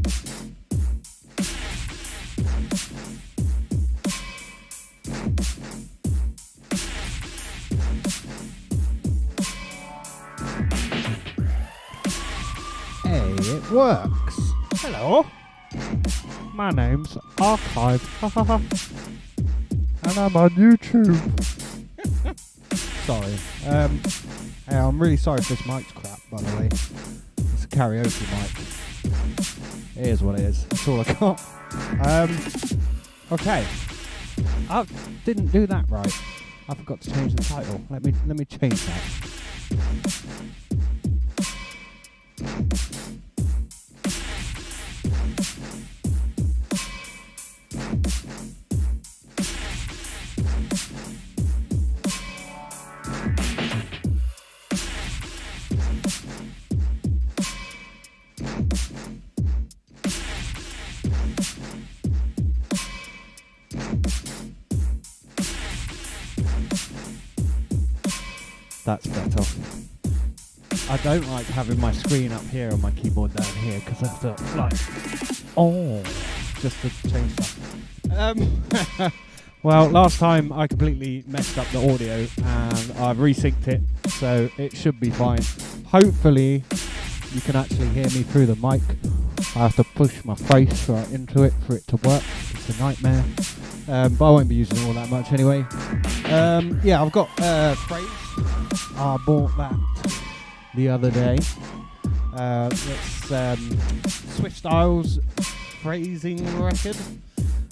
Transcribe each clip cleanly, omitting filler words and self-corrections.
Hey, it works. Hello. My name's Arkive. And I'm on YouTube. Sorry. Hey, I'm really sorry if this mic's crap, by the way. It's a karaoke mic. It is what it is. That's all I got. Okay. I didn't do that right. I forgot to change the title. Let me change that. That's better. I don't like having my screen up here and my keyboard down here because I have to just to change stuff. Well, last time I completely messed up the audio and I've resynced it, so it should be fine. Hopefully you can actually hear me through the mic. I have to push my face right into it for it to work. It's a nightmare. But I won't be using it all that much anyway. Yeah, I've got phrase. I bought that the other day. It's Swift Styles phrasing record,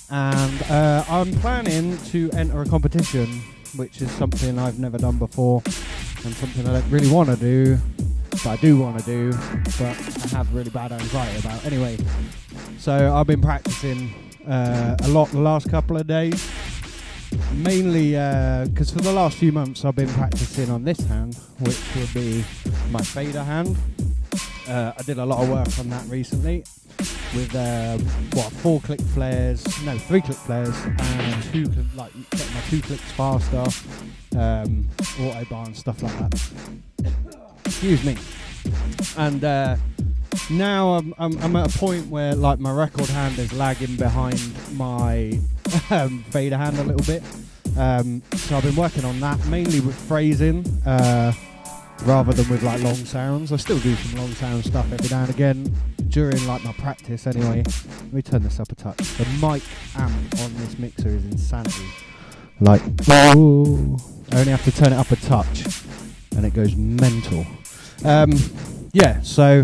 and I'm planning to enter a competition, which is something I've never done before and something I don't really want to do, but I do want to do, but I have really bad anxiety about anyway. So I've been practicing a lot the last couple of days. Mainly because for the last few months I've been practicing on this hand, which would be my fader hand. I did a lot of work on that recently with 3 click flares and getting my 2 clicks faster, auto bar and stuff like that. Excuse me. And now I'm at a point where like my record hand is lagging behind my fader hand a little bit. So I've been working on that mainly with phrasing rather than with like long sounds. I still do some long sound stuff every now and again during like my practice anyway. Let me turn this up a touch. The mic amp on this mixer is insanity. Like, I only have to turn it up a touch and it goes mental. Yeah, so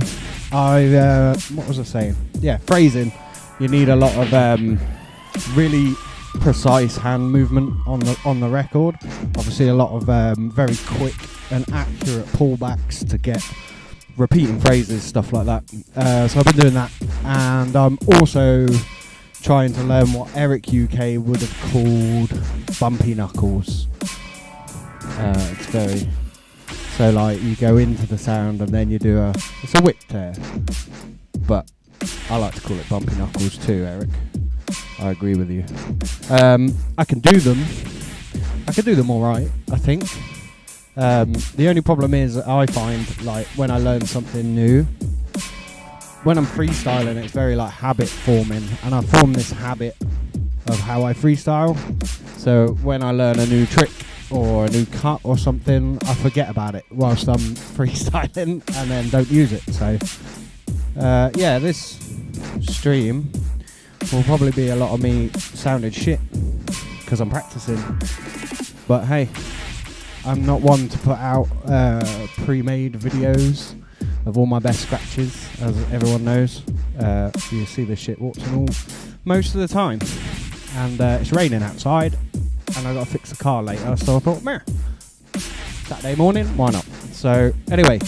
what was I saying? Yeah, phrasing. You need a lot of really precise hand movement on the record. Obviously, a lot of very quick and accurate pullbacks to get repeating phrases, stuff like that. So I've been doing that, and I'm also trying to learn what Eric UK would have called bumpy knuckles. It's very so like you go into the sound and then you do it's a whip tear, but I like to call it bumpy knuckles too, Eric. I agree with you. I can do them all right, I think. The only problem is I find like when I learn something new, when I'm freestyling, it's very like habit forming, and I form this habit of how I freestyle. So when I learn a new trick or a new cut or something, I forget about it whilst I'm freestyling and then don't use it. So yeah, this stream will probably be a lot of me sounding shit because I'm practicing. But hey, I'm not one to put out pre-made videos of all my best scratches, as everyone knows. You see the shit warts and all most of the time. And it's raining outside, and I've got to fix the car later, so I thought, meh, Saturday morning, why not? So anyway,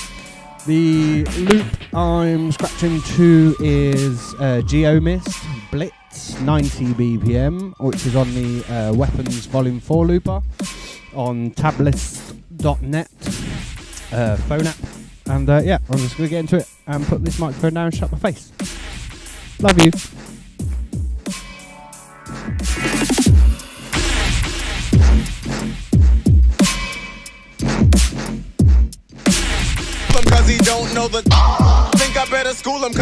the loop I'm scratching to is Geo Mist Blitz 90 BPM, which is on the Weapons Volume 4 looper on tablist.net phone app. And yeah, I'm just going to get into it and put this microphone down and shut my face. Love you. Cause he don't know the think I better school him.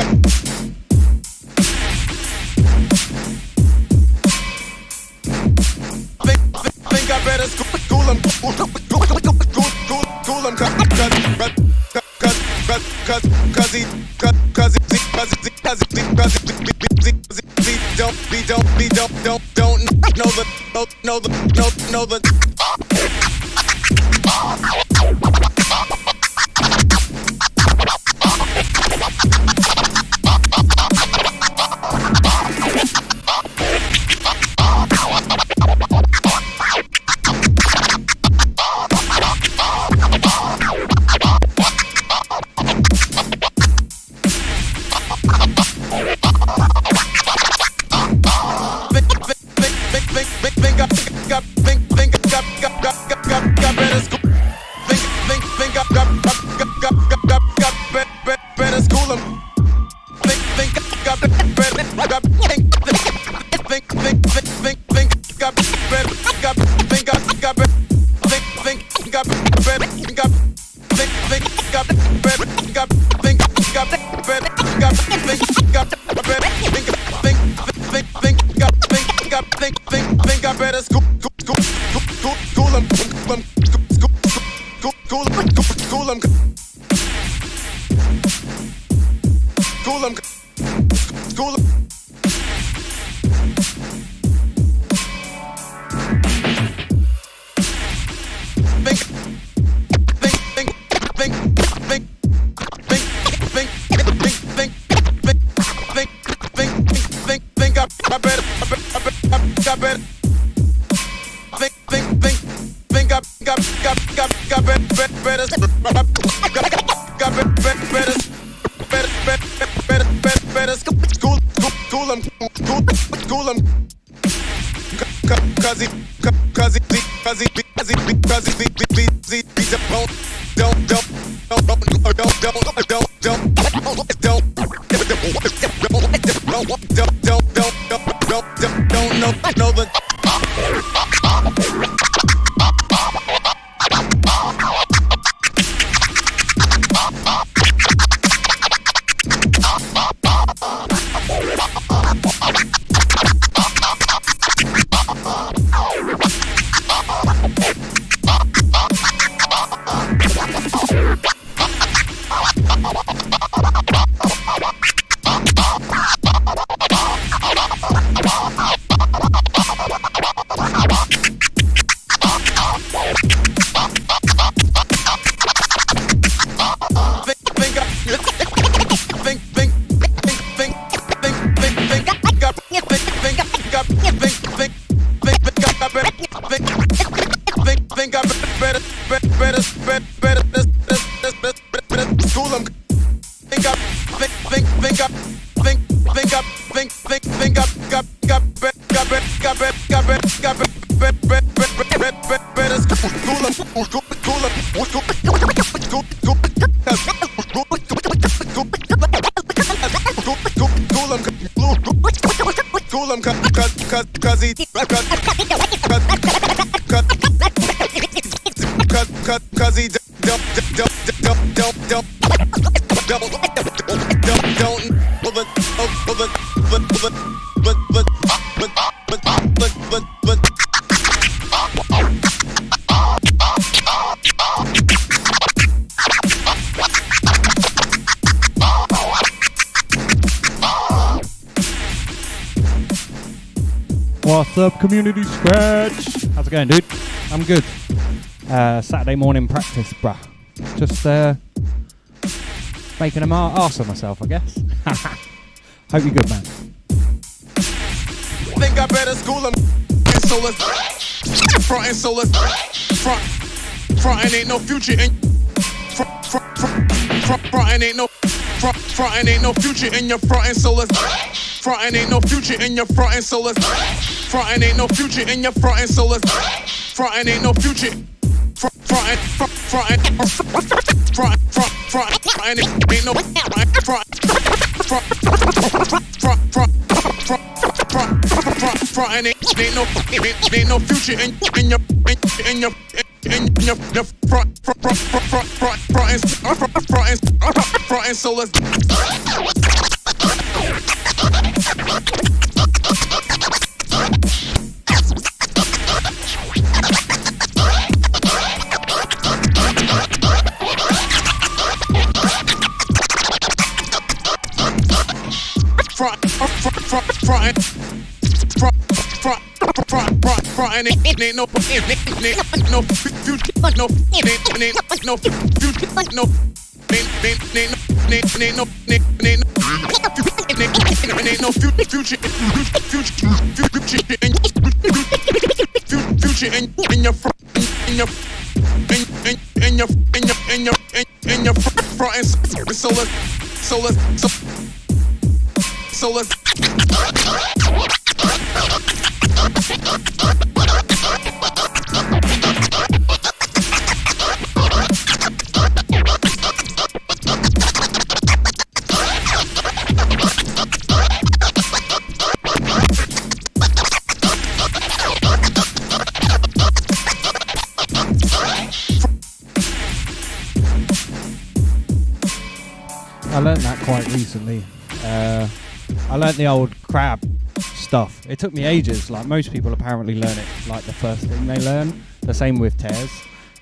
What's up, Community Scratch? How's it going, dude? I'm good. Saturday morning practice, bruh. Just making a arse of myself, I guess. Hope you're good, man. Think I better school them. Front and solus. Front and ain't no future in. Front and ain't no. Front and ain't no future in your front and solus. Front and ain't no future in your front and solus. Front and ain't no future in your front and solus. Front and ain't no future. Front and ain't no front and ain't no future in your front and solus. Frontin' ain't no future, no future, in your front, so let's I learned that quite recently. I learnt the old crab stuff. It took me ages. Like most people apparently learn it like the first thing they learn. The same with tears.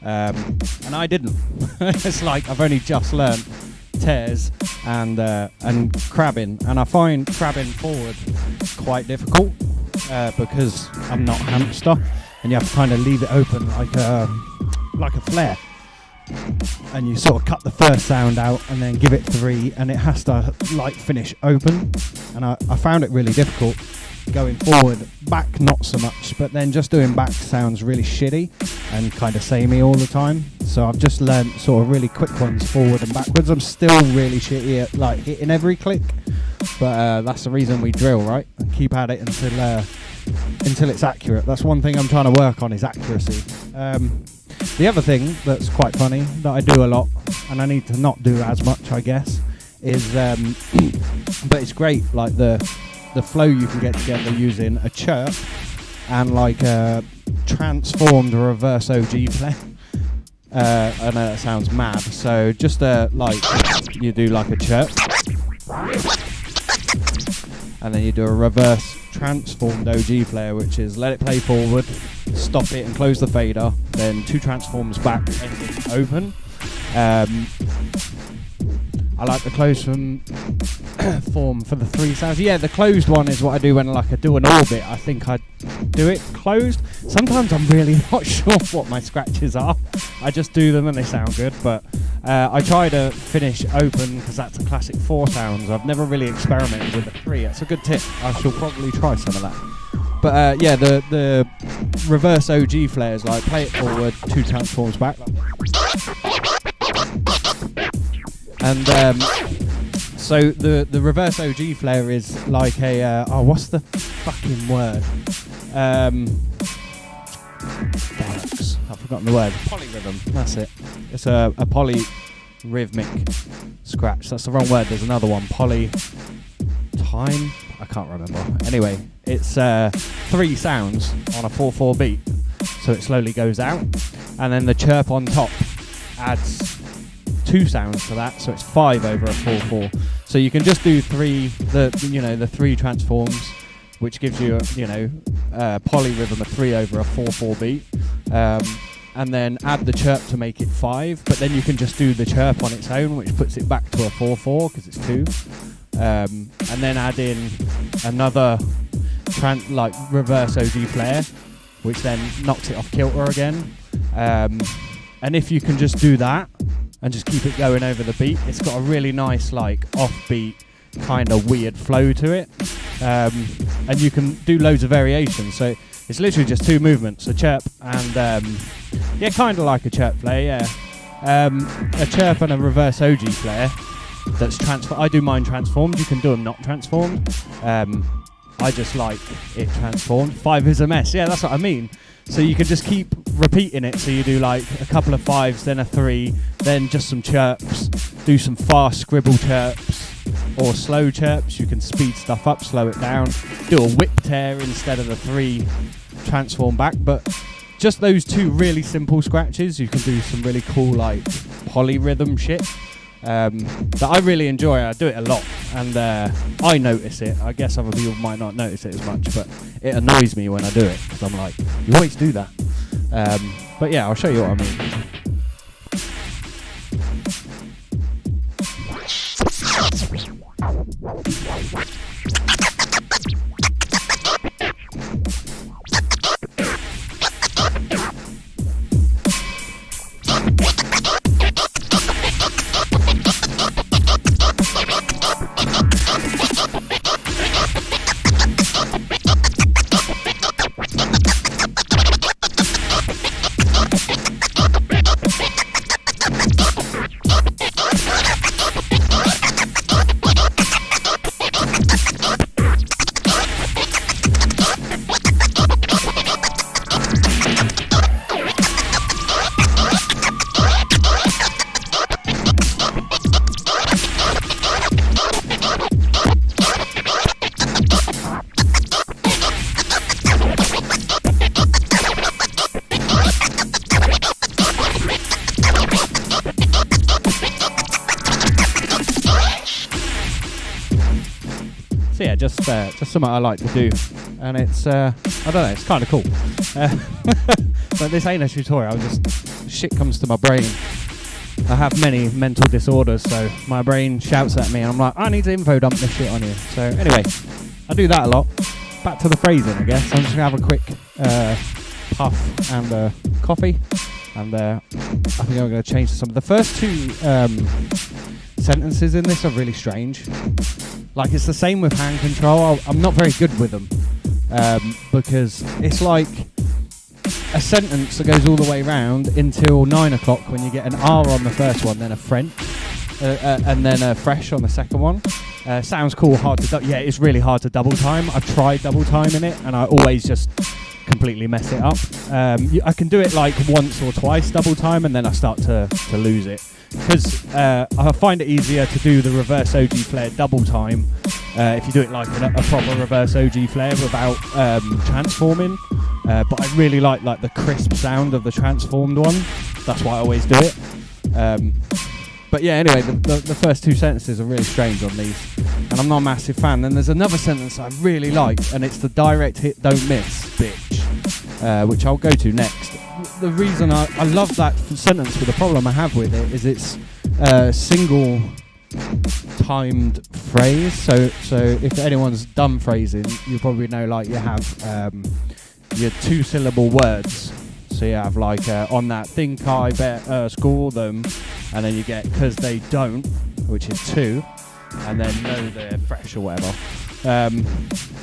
And I didn't. It's like I've only just learnt tears and crabbing. And I find crabbing forward quite difficult because I'm not a hamster and you have to kind of leave it open like a flare. And you sort of cut the first sound out and then give it 3 and it has to like finish open, and I found it really difficult going forward. Back not so much, but then just doing back sounds really shitty and kind of samey all the time. So I've just learnt sort of really quick ones forward and backwards. I'm still really shitty at like hitting every click, but that's the reason we drill, right? And keep at it until it's accurate. That's one thing I'm trying to work on, is accuracy. The other thing that's quite funny that I do a lot, and I need to not do as much, I guess, is but it's great, like the flow you can get together using a chirp and like a transformed reverse OG play. I know that sounds mad, so just like you do like a chirp and then you do a reverse transformed OG player, which is let it play forward, stop it and close the fader, then 2 transforms back, ending open. I like the closed form for the 3 sounds. Yeah, the closed one is what I do when I do an orbit. I think I do it closed. Sometimes I'm really not sure what my scratches are. I just do them and they sound good, but I try to finish open because that's a classic 4 sounds. I've never really experimented with the 3. That's a good tip. I shall probably try some of that. But yeah, the reverse OG flares, like play it forward, 2 transforms back. And so the reverse OG flare is like a what's the fucking word? Bollocks, I've forgotten the word. Polyrhythm. That's it. It's a polyrhythmic scratch. That's the wrong word. There's another one. Time. I can't remember. Anyway, it's 3 sounds on a 4/4 beat, so it slowly goes out, and then the chirp on top adds 2 sounds to that, so it's 5 over a 4/4. So you can just do 3, the 3 transforms, which gives you polyrhythm of 3 over a 4/4 beat, and then add the chirp to make it 5. But then you can just do the chirp on its own, which puts it back to a 4/4 because it's 2, and then add in another reverse OG flare, which then knocks it off kilter again. And if you can just do that and just keep it going over the beat, it's got a really nice offbeat kind of weird flow to it, and you can do loads of variations. So it's literally just 2 movements, a chirp and kind of like a chirp flare, a chirp and a reverse OG flare that's I do mine transformed. You can do them not transformed. I just like it transformed. 5 is a mess. Yeah, that's what I mean. So you can just keep repeating it. So you do like a couple of 5s, then a 3, then just some chirps. Do some fast scribble chirps or slow chirps. You can speed stuff up, slow it down. Do a whip tear instead of the 3 transform back. But just those 2 really simple scratches, you can do some really cool polyrhythm shit that I really enjoy. I do it a lot, and I notice it. I guess other people might not notice it as much, but it annoys me when I do it because I'm like, you always do that. But yeah, I'll show you what I mean. So yeah, just something I like to do, and it's I don't know, it's kind of cool. But this ain't a tutorial. Just shit comes to my brain. I have many mental disorders, so my brain shouts at me, and I'm like, I need to info dump this shit on you. So anyway, I do that a lot. Back to the phrasing, I guess. I'm just gonna have a quick puff and coffee, and I think I'm gonna change some of the first two sentences in this are really strange. Like, it's the same with hand control. I'm not very good with them because it's like a sentence that goes all the way round until 9 o'clock when you get an R on the first one, then a French, and then a fresh on the second one. Sounds cool, hard to yeah, it's really hard to double time. I've tried double timing it, and I always just completely mess it up. I can do it like once or twice double time, and then I start to lose it. Because I find it easier to do the reverse OG flare double time if you do it like a proper reverse OG flare without transforming. But I really like the crisp sound of the transformed one. That's why I always do it. But yeah, anyway, the first two sentences are really strange on these, and I'm not a massive fan. Then there's another sentence I really like, and it's the direct hit, don't miss, bitch, which I'll go to next. The reason I love that sentence, but the problem I have with it is it's a single timed phrase. So if anyone's done phrasing, you probably know, like, you have your 2 syllable words. So you have like on that think I better score them, and then you get cause they don't, which is 2, and then no they're fresh or whatever.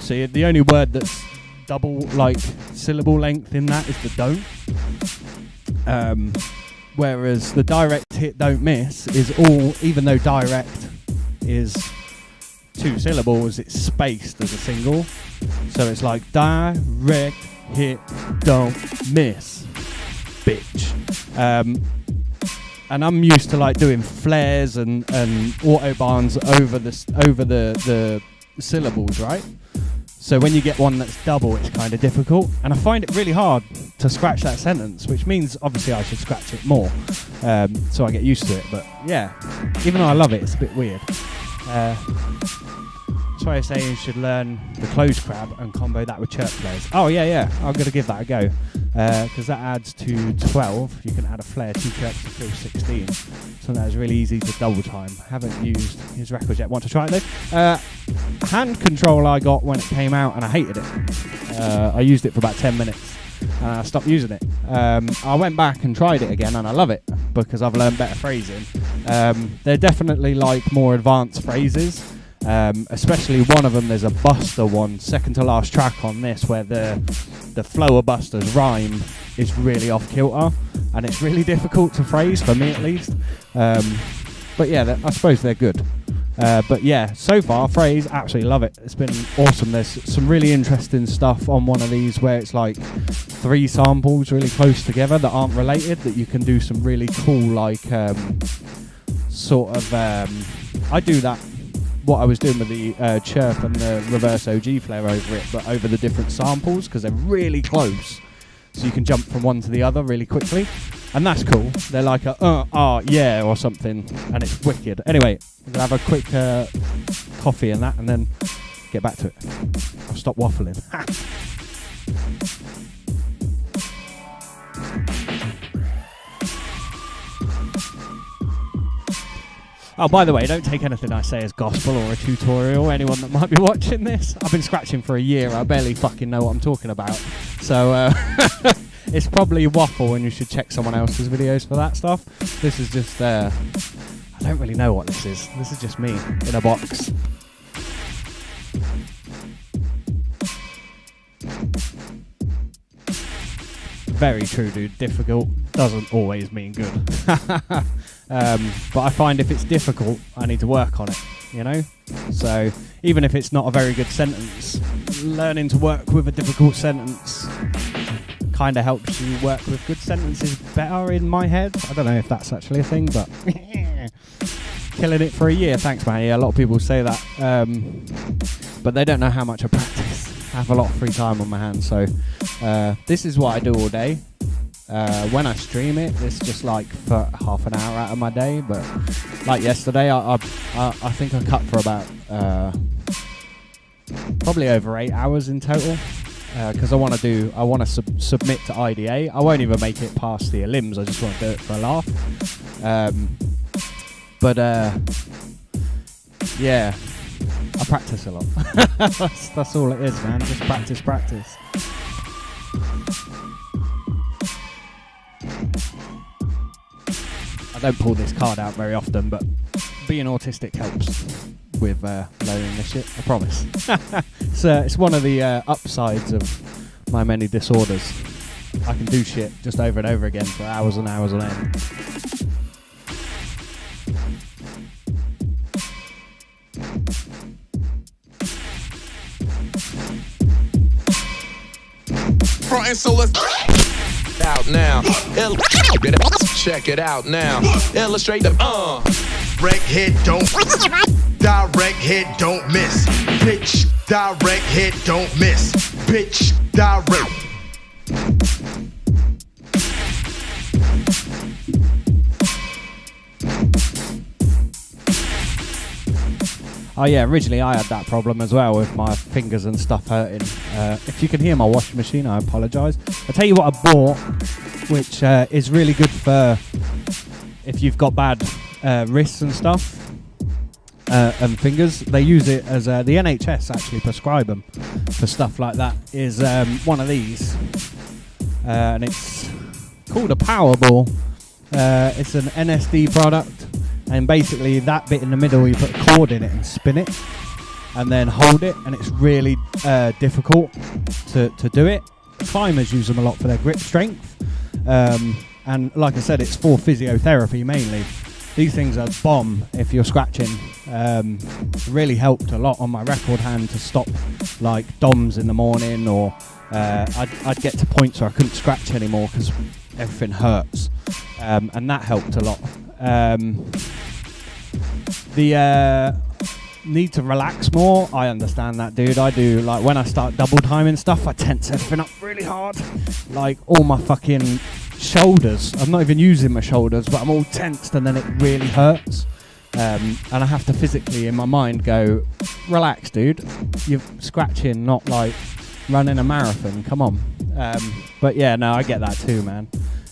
So the only word that's double like syllable length in that is the don't. Whereas the direct hit don't miss is all, even though direct is 2 syllables, it's spaced as a single. So it's like direct hit don't miss, bitch. And I'm used to like doing flares and autobahns over the syllables, right? So when you get one that's double, it's kind of difficult, and I find it really hard to scratch that sentence, which means obviously I should scratch it more, so I get used to it. But yeah, even though I love it, it's a bit weird. That's why I say you should learn the close crab and combo that with chirp flares. Oh yeah, I'm going to give that a go, because that adds to 12. You can add a flare, 2 chirps to fill 16. So that is really easy to double time. Haven't used his records yet. Want to try it though? Hand control I got when it came out, and I hated it. I used it for about 10 minutes, and I stopped using it. I went back and tried it again, and I love it because I've learned better phrasing. They're definitely like more advanced phrases. Especially one of them, there's a Buster one, second to last track on this, where the flow of Buster's rhyme is really off kilter, and it's really difficult to phrase, for me at least. But yeah, I suppose they're good. But yeah, so far, phrase, absolutely love it. It's been awesome. There's some really interesting stuff on one of these where it's like 3 samples really close together that aren't related, that you can do some really cool, like, sort of, I do that, what I was doing with the chirp and the reverse OG flare over it, but over the different samples, because they're really close, so you can jump from one to the other really quickly, and that's cool. They're like a yeah or something, and it's wicked. Anyway, I'm gonna have a quick coffee and that, and then get back to it. I'll stop waffling. Oh, by the way, don't take anything I say as gospel or a tutorial, anyone that might be watching this. I've been scratching for a year, I barely fucking know what I'm talking about. So, it's probably waffle, and you should check someone else's videos for that stuff. This is just, I don't really know what this is. This is just me in a box. Very true, dude. Difficult doesn't always mean good. But I find if it's difficult, I need to work on it, you know? So even if it's not a very good sentence, learning to work with a difficult sentence kind of helps you work with good sentences better in my head. I don't know if that's actually a thing, but killing it for a year. Thanks, man. Yeah, a lot of people say that, but they don't know how much I practice. I have a lot of free time on my hands, so this is what I do all day. When I stream it, it's just like for half an hour out of my day. But like yesterday, I think I cut for about probably over 8 hours in total. Because I want to submit to IDA. I won't even make it past the elims. I just want to do it for a laugh. Yeah, I practice a lot. that's all it is, man. Just practice. I don't pull this card out very often, but being autistic helps with learning this shit, I promise. It's one of the upsides of my many disorders. I can do shit just over and over again for hours and hours on end. Frontin', so let's out now. Check it out now. Illustrate the Direct hit, don't direct hit, don't miss. Bitch, direct hit, don't miss. Bitch, direct. Oh yeah, originally I had that problem as well with my fingers and stuff hurting. If you can hear my washing machine, I apologise. I'll tell you what I bought, which is really good for if you've got bad wrists and stuff and fingers. They use it as the NHS actually prescribe them for stuff like that. Is one of these, and it's called a Powerball. It's an NSD product. And basically that bit in the middle, you put a cord in it and spin it and then hold it, and it's really difficult to do it. Climbers use them a lot for their grip strength, and like I said, it's for physiotherapy mainly. These things are bomb if you're scratching. Really helped a lot on my record hand to stop like DOMs in the morning, or I'd get to points where I couldn't scratch anymore because everything hurts, and that helped a lot. The need to relax more, I understand that, dude. I do. Like when I start double timing stuff, I tense everything up really hard, like all my fucking shoulders. I'm not even using my shoulders, but I'm all tensed, and then it really hurts, and I have to physically in my mind go, relax, dude, you're scratching, not like running a marathon, come on. But yeah, no, I get that too, man.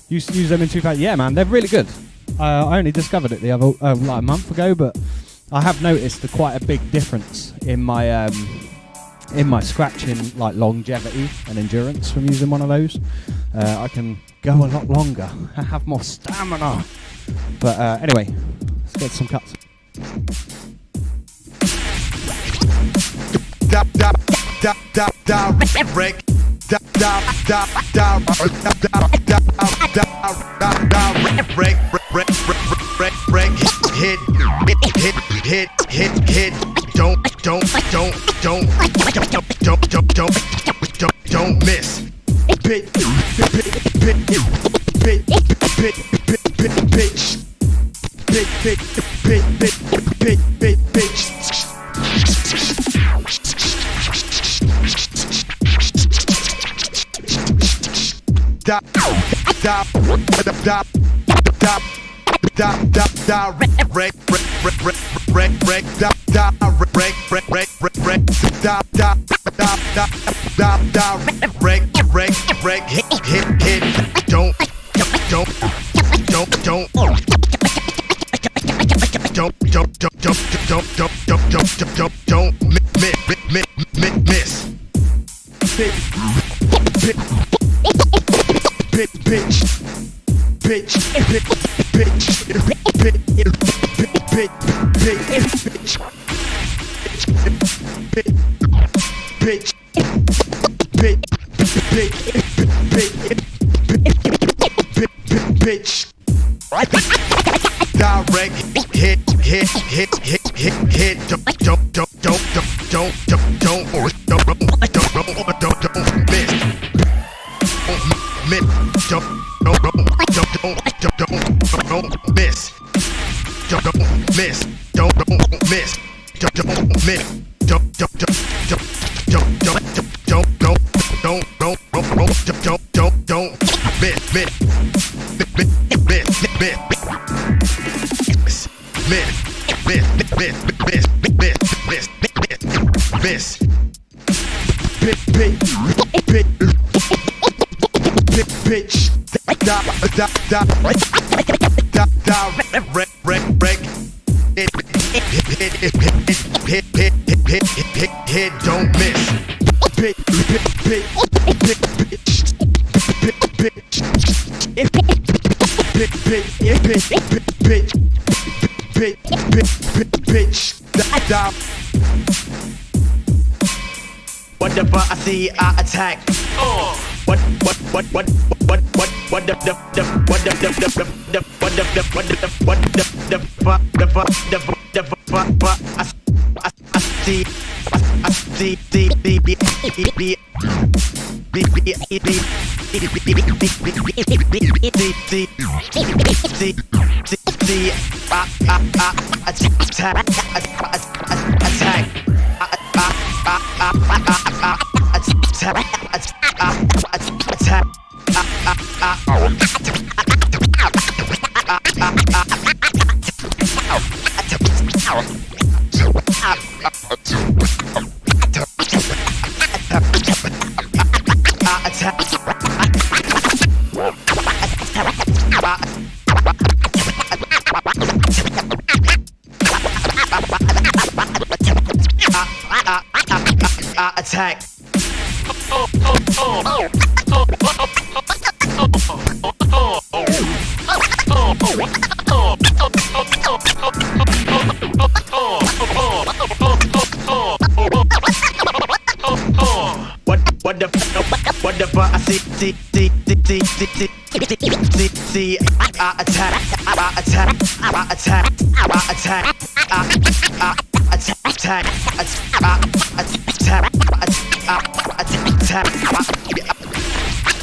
Used to use them in 2000. Yeah, man, they're really good. I only discovered it the other like a month ago, but I have noticed quite a big difference in my scratching, like longevity and endurance from using one of those. I can go a lot longer. I have more stamina. But anyway, let's get some cuts. Hit, don't miss. Miss. Hit, don't miss. Whatever I see, I attack. What attack. Whatever I see,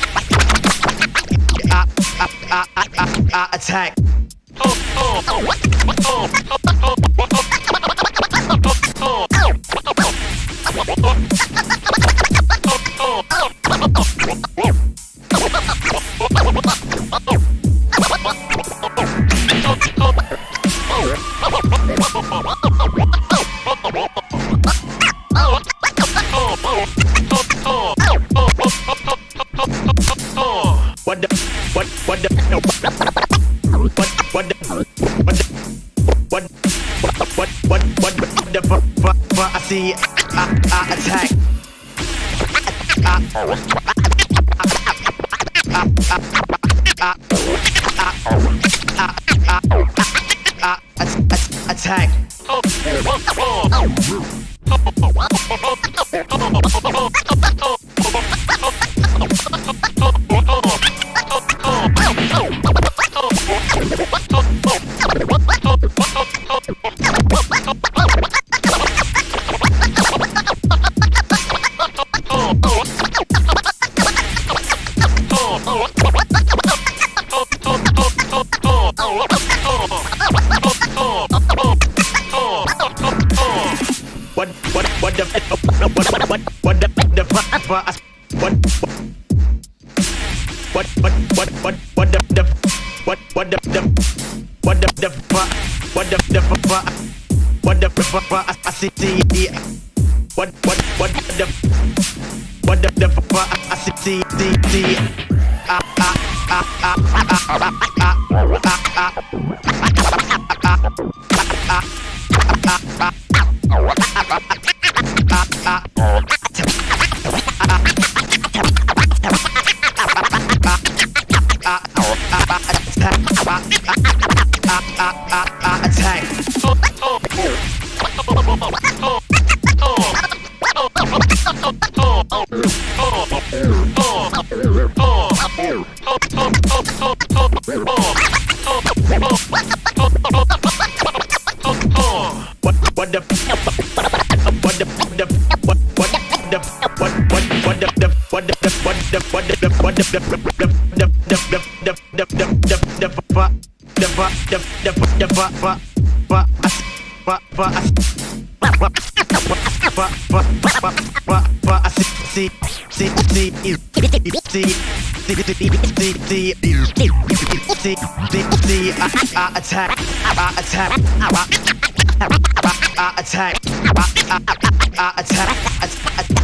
I attack. Whatever I see, I attack.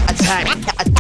Attack. Attack.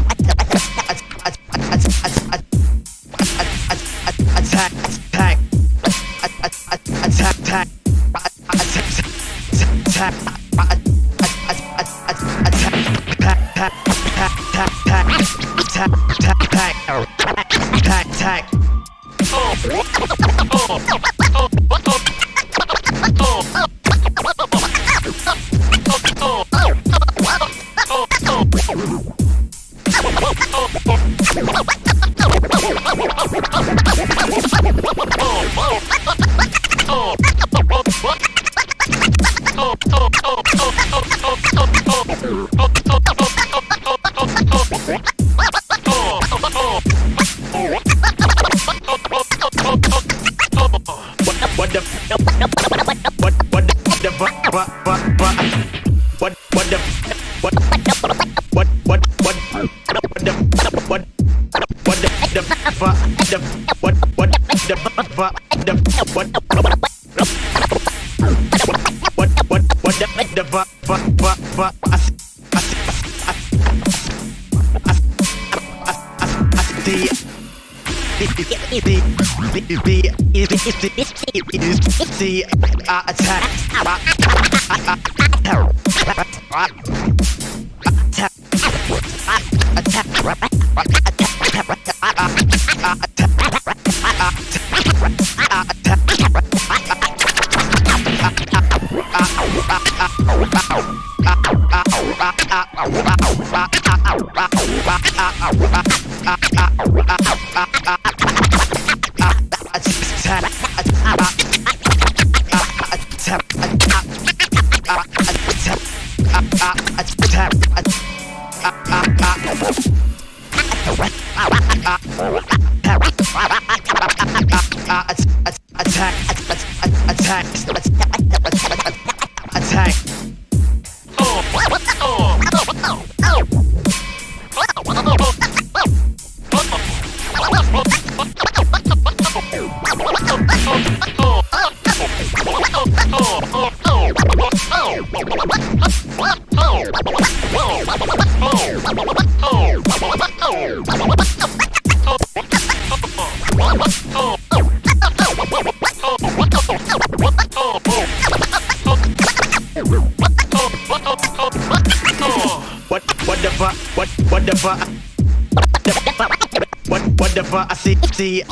Whatever I see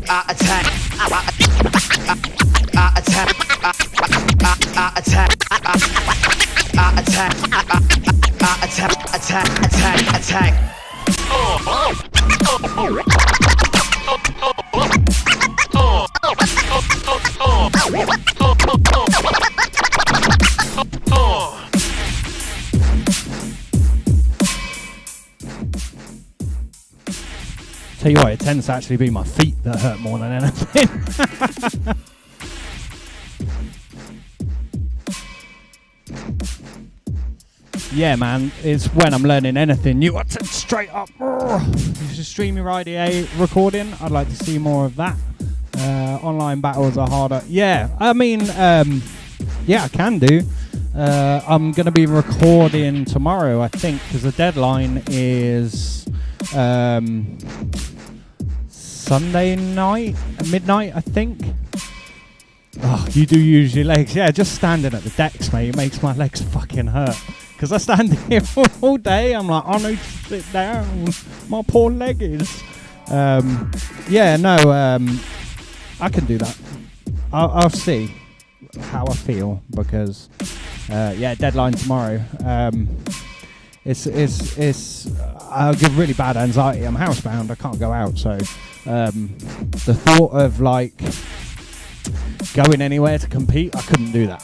I attack Tell you what, it tends to actually be my feet that hurt more than anything. Yeah, man, it's when I'm learning anything new. I turn straight up. You should stream your IDA recording. I'd like to see more of that. Online battles are harder. Yeah, I mean, yeah, I can do. I'm going to be recording tomorrow, I think, because the deadline is Sunday night, midnight, I think. Oh, you do use your legs. Yeah, just standing at the decks, mate, it makes my legs fucking hurt. Because I stand here all day, I'm like, I need to sit down. My poor leg is. Yeah, no, I can do that. I'll see how I feel because, yeah, deadline tomorrow. It's I'll give really bad anxiety. I'm housebound. I can't go out. So the thought of like going anywhere to compete, I couldn't do that.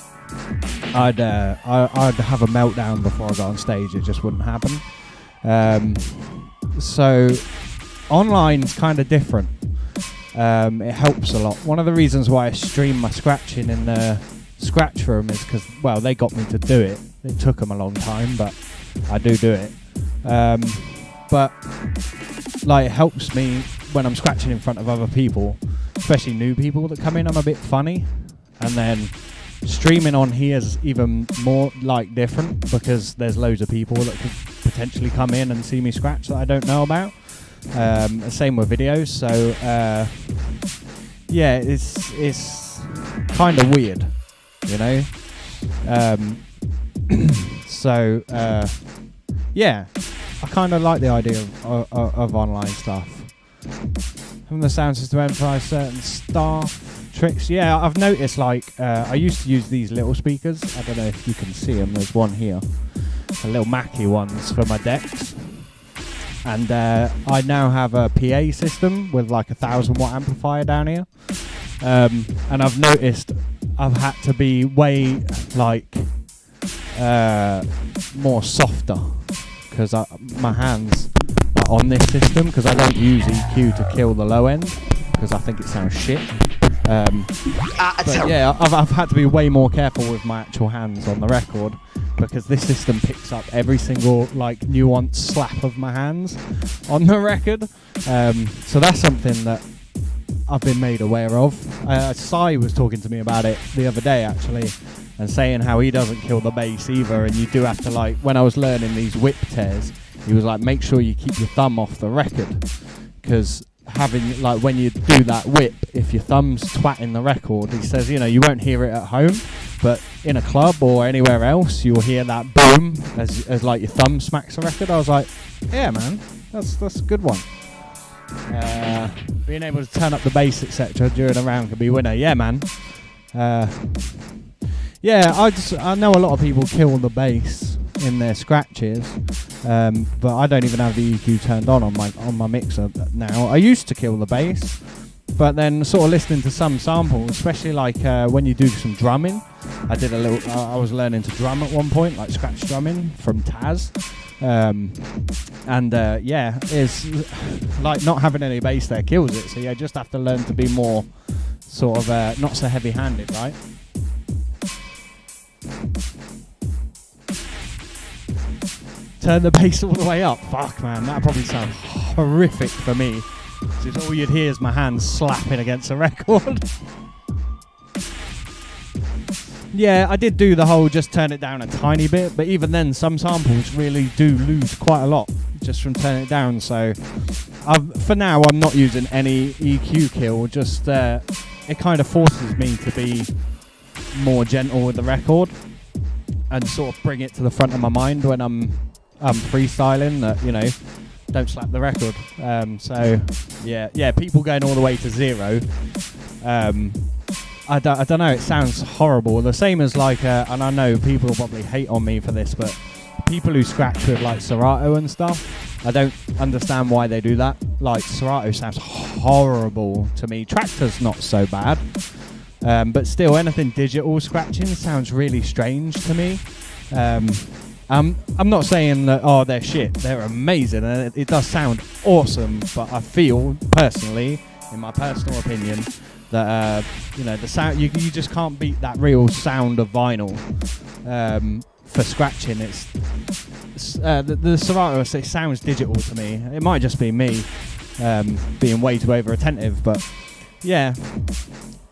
I'd have a meltdown before I got on stage. It just wouldn't happen. So online's kind of different. It helps a lot. One of the reasons why I stream my scratching in the scratch room is because, well, they got me to do it. It took them a long time, but I do it. But like, it helps me when I'm scratching in front of other people, especially new people that come in. I'm a bit funny, and then streaming on here is even more like different because there's loads of people that could potentially come in and see me scratch that I don't know about. Same with videos. So yeah, it's kind of weird, you know. So yeah, I kind of like the idea of online stuff. From the sound system emphasize certain staff tricks. Yeah, I've noticed, like, I used to use these little speakers. I don't know if you can see them. There's one here. The little Mackie ones for my decks. And I now have a PA system with like 1,000 watt amplifier down here. And I've noticed I've had to be way, like, more softer. Because my hands are on this system, because I don't use EQ to kill the low end. Because I think it sounds shit. But yeah, I've had to be way more careful with my actual hands on the record, because this system picks up every single like nuanced slap of my hands on the record. So that's something that I've been made aware of. Sai was talking to me about it the other day actually, and saying how he doesn't kill the bass either, and you do have to, like, when I was learning these whip tears, he was like, make sure you keep your thumb off the record, because having, like, when you do that whip, if your thumb's twatting the record, he says, you know, you won't hear it at home, but in a club or anywhere else, you'll hear that boom as like your thumb smacks the record. I was like, yeah, man, that's a good one. Being able to turn up the bass, etc., during a round could be winner. Yeah, man. Yeah, I know a lot of people kill the bass in their scratches, but I don't even have the EQ turned on my mixer now. I used to kill the bass, but then sort of listening to some samples, especially like when you do some drumming. I was learning to drum at one point, like scratch drumming from Taz. Yeah, it's like not having any bass there kills it. So you just have to learn to be more sort of not so heavy-handed, right? Turn the bass all the way up. Fuck, man, that probably sounds horrific for me. Because all you'd hear is my hands slapping against a record. Yeah, I did do the whole just turn it down a tiny bit, but even then, some samples really do lose quite a lot just from turning it down. So, for now, I'm not using any EQ kill. Just it kind of forces me to be more gentle with the record and sort of bring it to the front of my mind when I'm freestyling. That, you know, don't slap the record. So yeah, people going all the way to 0. I don't know, it sounds horrible. The same as like, and I know people will probably hate on me for this, but people who scratch with like Serato and stuff, I don't understand why they do that. Like, Serato sounds horrible to me. Tractor's not so bad, but still, anything digital scratching sounds really strange to me. I'm not saying that, they're shit. They're amazing, and it does sound awesome, but I feel, personally, in my personal opinion, that the sound, you just can't beat that real sound of vinyl for scratching. It's the Serato, it sounds digital to me. It might just be me being way too over attentive, but yeah,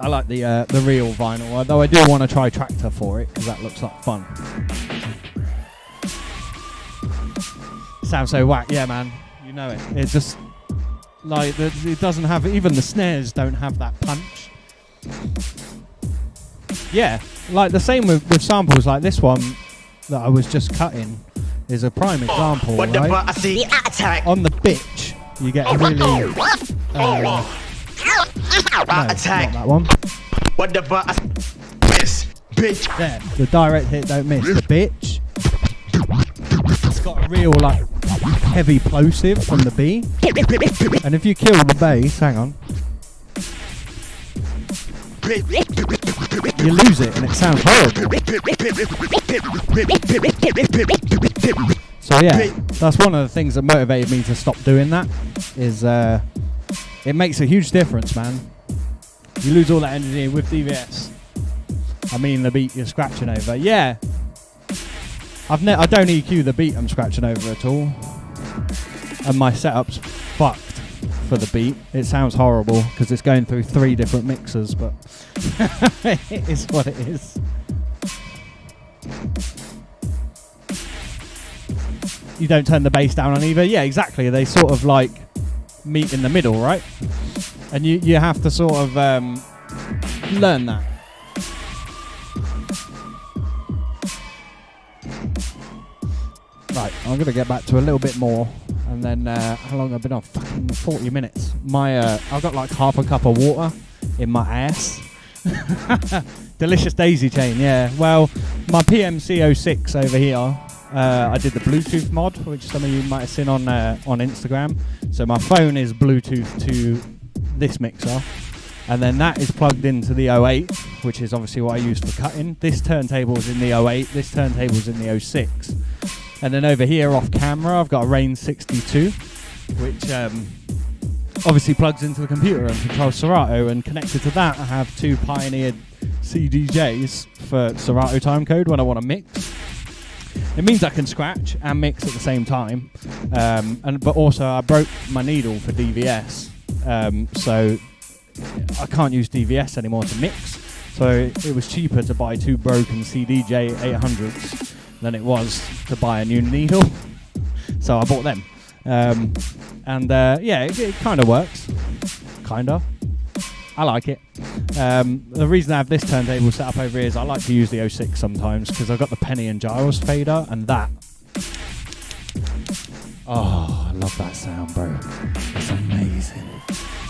I like the real vinyl. Although I do want to try Tractor for it because that looks like fun. Sounds so whack, yeah, man. You know it. It's just like it doesn't have, even the snares don't have that punch. Yeah, like the same with samples like this one that I was just cutting is a prime example, right? On the bitch, you get a really no, not that one. There, the direct hit don't miss. The bitch, it's got a real like heavy plosive from the B, and if you kill the bass, hang on, you lose it and it sounds horrible. So yeah, that's one of the things that motivated me to stop doing that, is it makes a huge difference, man. You lose all that energy with DVS. I mean the beat you're scratching over. Yeah, I don't EQ the beat I'm scratching over at all, and my setup's fucked for the beat. It sounds horrible because it's going through 3 different mixers, but it is what it is. You don't turn the bass down on either. Yeah, exactly. They sort of like meet in the middle, right? And you have to sort of learn that. Right, I'm going to get back to a little bit more. And then, how long have I been on? Fucking 40 minutes. I've got like half a cup of water in my ass. Delicious daisy chain, yeah. Well, my PMC06 over here, I did the Bluetooth mod, which some of you might have seen on Instagram. So my phone is Bluetooth to this mixer. And then that is plugged into the 08, which is obviously what I use for cutting. This turntable's in the 08, this turntable's in the 06. And then over here off camera, I've got a Rain 62, which obviously plugs into the computer and controls Serato. And connected to that, I have two pioneered CDJs for Serato timecode when I want to mix. It means I can scratch and mix at the same time. But also I broke my needle for DVS, so I can't use DVS anymore to mix. So it was cheaper to buy two broken CDJ 800s than it was to buy a new needle. So I bought them. Yeah, it kind of works. Kind of. I like it. The reason I have this turntable set up over here is I like to use the 06 sometimes because I've got the Penny and Giles fader and that. Oh, I love that sound, bro. It's amazing.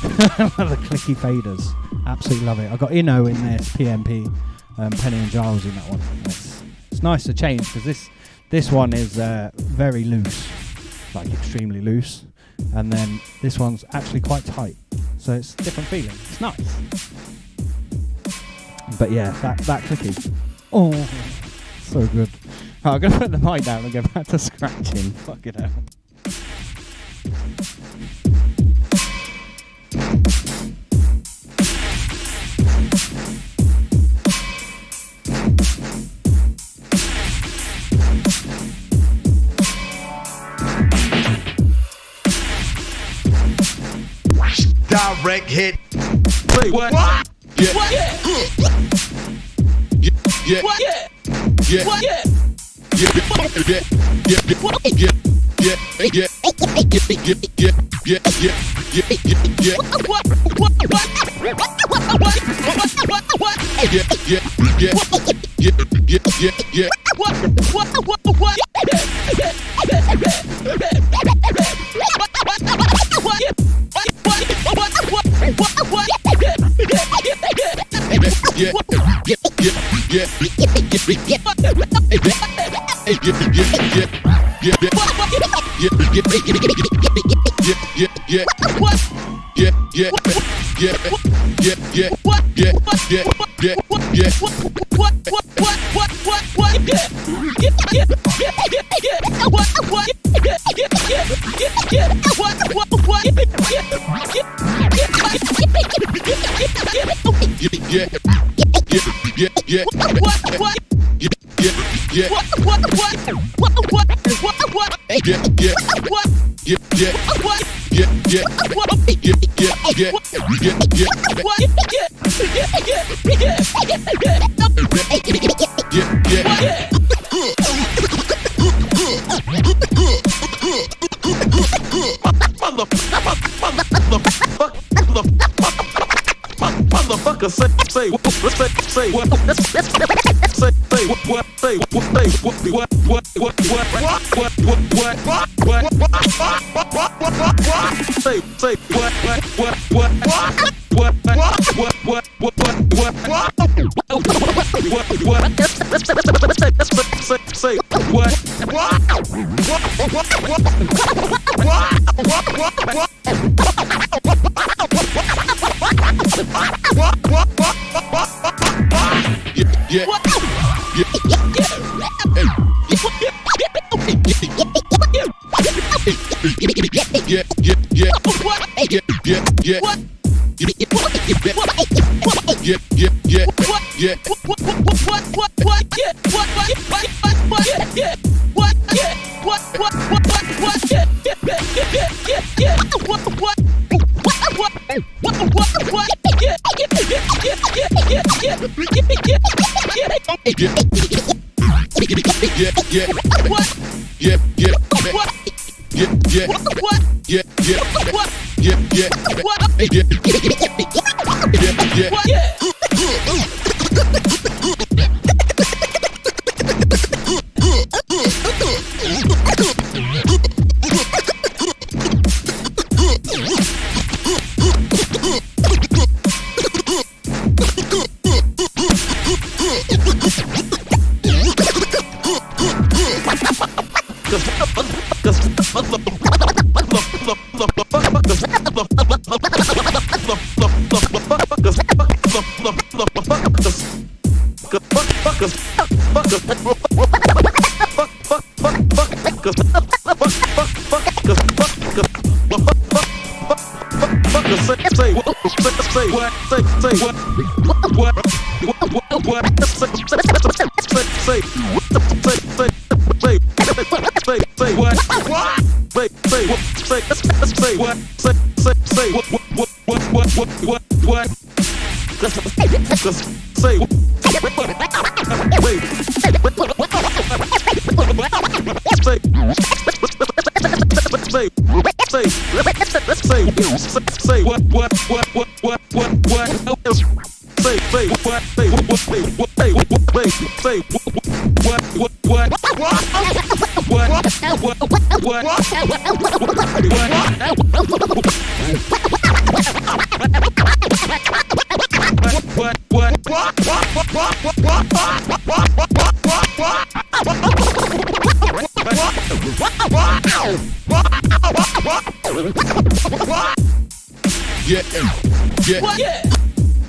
I love the clicky faders. Absolutely love it. I've got Inno in this PMP, Penny and Giles in that one. It's nice to change because this one is very loose, like extremely loose, and then this one's actually quite tight. So it's a different feeling. It's nice. But yeah, that clicky. Oh, so good. Right, I'm going to put the mic down and go back to scratching. Fuck it out. Direct hit. Wait, what? Yeah. What? Yeah. Yeah. What? Yeah. Yeah. What? Yeah. Yeah. Yeah. Yeah. Yeah. Yeah. Yeah. Motherfucker, say what? Say what?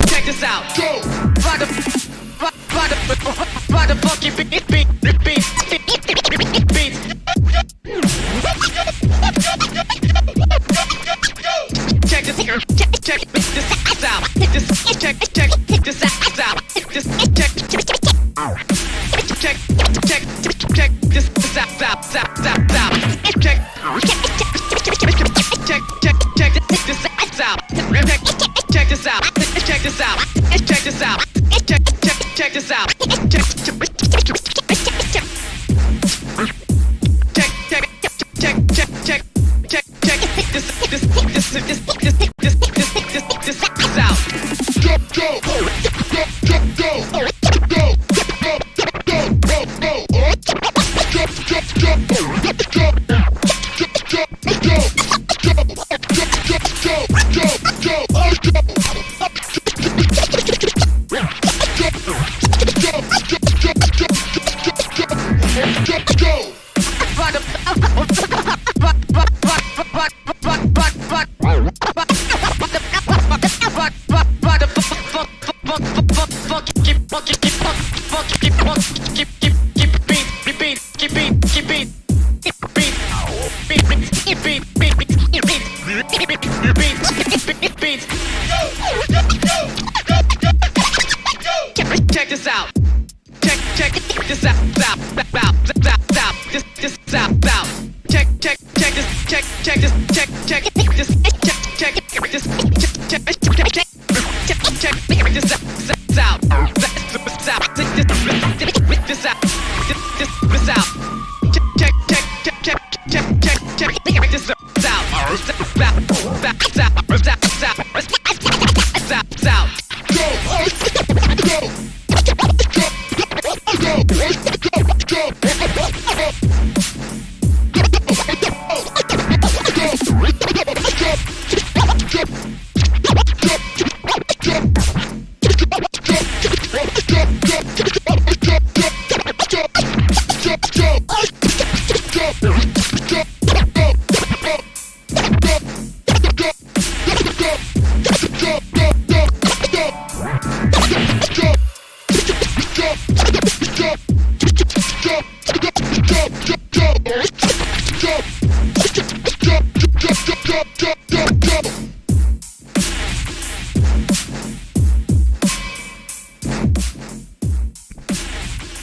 Check this out. Go. Ride the funky beat. Check this out. Check this out. Check this out.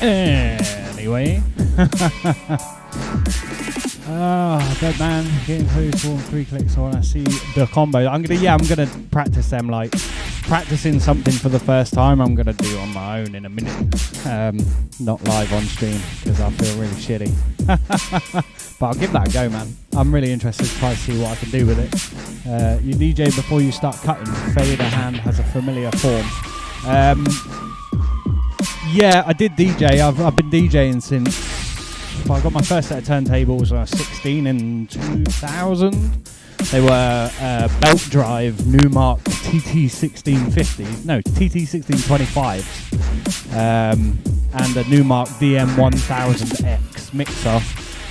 Anyway. Dead man, getting close to 3 clicks on. I see the combo. I'm gonna practice them, like practicing something for the first time. I'm gonna do on my own in a minute, not live on stream because I feel really shitty. But I'll give that a go, man. I'm really interested to try to see what I can do with it. You DJ before you start cutting. Fader hand has a familiar form. Yeah, I did DJ. I've been DJing since I got my first set of turntables when I was 16 in 2000. They were belt drive Newmark TT1650s, no, TT1625s, and a Newmark DM1000X mixer.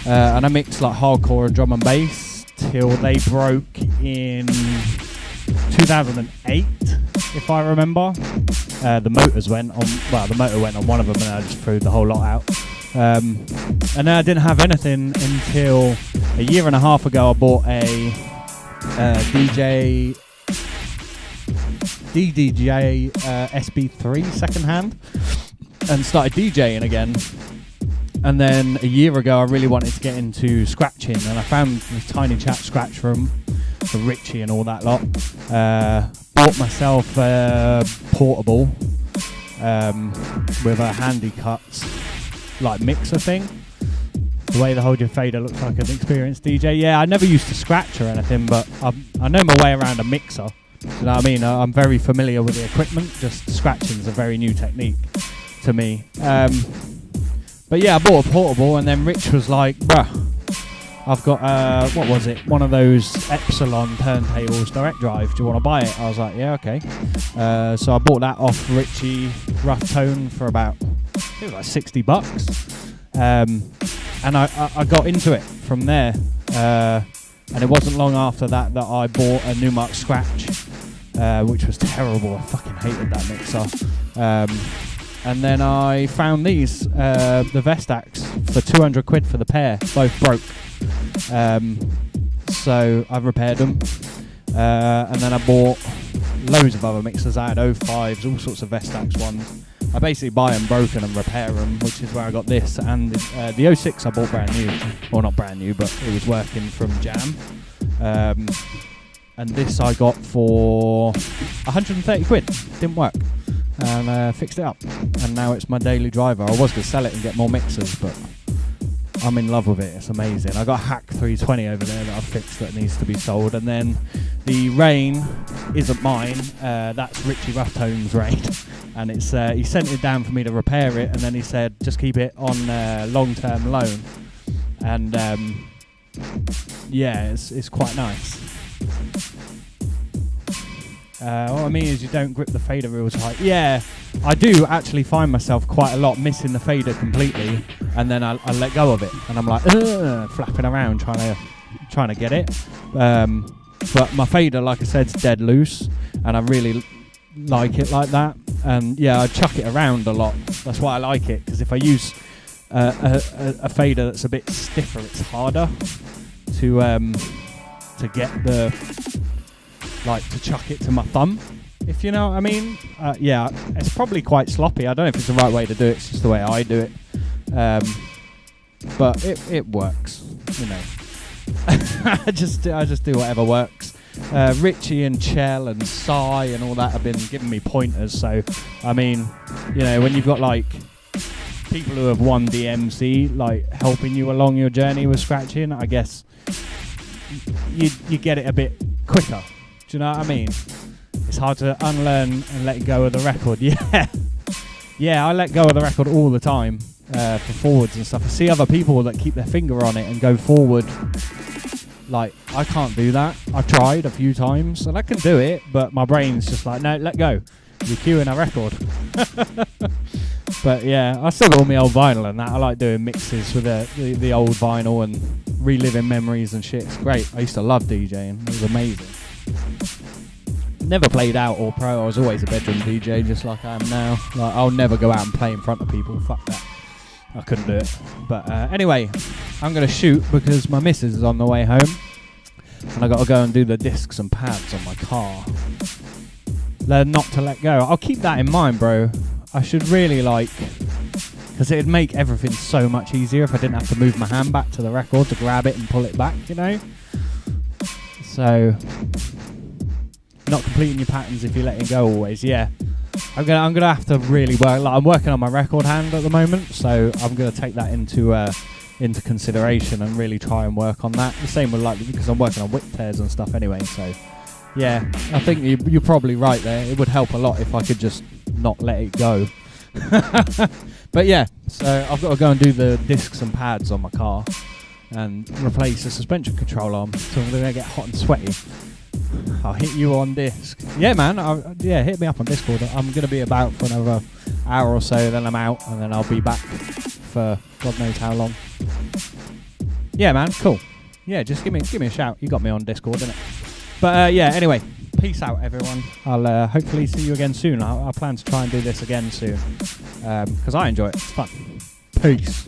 And I mixed like hardcore and drum and bass till they broke in 2008, if I remember. the motors went on. Well, the motor went on one of them, and I just threw the whole lot out. And then I didn't have anything until a year and a half ago. I bought a DDJ SB3 secondhand and started DJing again. And then a year ago, I really wanted to get into scratching, and I found this tiny chat scratch room for Richie and all that lot. Bought myself a portable with a handy cuts like mixer thing. The way the Hold Your Fader looks like an experienced DJ. Yeah, I never used to scratch or anything, but I know my way around a mixer. You know what I mean? I'm very familiar with the equipment. Just scratching is a very new technique to me. But yeah, I bought a portable, and then Rich was like, bruh, I've got, what was it? One of those Epsilon turntables, direct drive. Do you want to buy it? I was like, yeah, okay. So I bought that off Richie Rough Tone for about, I think it was like $60. And I got into it from there. And it wasn't long after that I bought a Newmark Scratch, which was terrible. I fucking hated that mixer. And then I found these, the Vestax, for 200 quid for the pair. Both broke. So I repaired them. And then I bought loads of other mixers. I had 05s, all sorts of Vestax ones. I basically buy them broken and repair them, which is where I got this. And the 06 I bought brand new. Well, not brand new, but it was working from Jam. And this I got for 130 quid. Didn't work. And fixed it up. And now it's my daily driver. I was going to sell it and get more mixers, but I'm in love with it. It's amazing. I got a Hack 320 over there that I've fixed that needs to be sold. And then the Rain isn't mine. That's Richie Rough Tone's Rain. And it's he sent it down for me to repair it, and then he said just keep it on long-term loan. And yeah, it's quite nice. What I mean is you don't grip the fader real tight. Yeah, I do actually find myself quite a lot missing the fader completely, and then I let go of it, and I'm like flapping around trying to get it. But my fader, like I said, is dead loose, and I really like it like that. And yeah, I chuck it around a lot. That's why I like it, because if I use a fader that's a bit stiffer, it's harder to get the, like, to chuck it to my thumb, if you know what I mean. Yeah, it's probably quite sloppy. I don't know if it's the right way to do it. It's just the way I do it. But it works, you know. I just do whatever works. Richie and Chell and Sai and all that have been giving me pointers. So, I mean, you know, when you've got like people who have won DMC like helping you along your journey with scratching, I guess you get it a bit quicker. Do you know what I mean? It's hard to unlearn and let go of the record. Yeah, I let go of the record all the time for forwards and stuff. I see other people that keep their finger on it and go forward. Like, I can't do that. I've tried a few times and I can do it, but my brain's just like, no, let go. You're queuing a record. But yeah, I still got all my old vinyl and that. I like doing mixes with the old vinyl and reliving memories and shit. It's great. I used to love DJing. It was amazing. Never played out or pro. I was always a bedroom DJ, just like I am now. Like, I'll never go out and play in front of people. Fuck that. I couldn't do it. But anyway, I'm going to shoot because my missus is on the way home. And I got to go and do the discs and pads on my car. Learn not to let go. I'll keep that in mind, bro. I should really because it'd make everything so much easier if I didn't have to move my hand back to the record to grab it and pull it back, you know? So, not completing your patterns if you're letting go always, yeah. I'm gonna have to really work. Like, I'm working on my record hand at the moment, so I'm gonna take that into consideration and really try and work on that. The same with because I'm working on whip tears and stuff anyway. So yeah, I think you're probably right there. It would help a lot if I could just not let it go. But yeah, so I've got to go and do the discs and pads on my car and replace the suspension control arm. So I'm gonna get hot and sweaty. I'll hit you on disc. Yeah, man. Hit me up on Discord. I'm going to be about for another hour or so, then I'm out, and then I'll be back for God knows how long. Yeah, man. Cool. Yeah, just give me a shout. You got me on Discord, innit? But yeah, anyway, peace out, everyone. I'll hopefully see you again soon. I plan to try and do this again soon because I enjoy it. It's fun. Peace.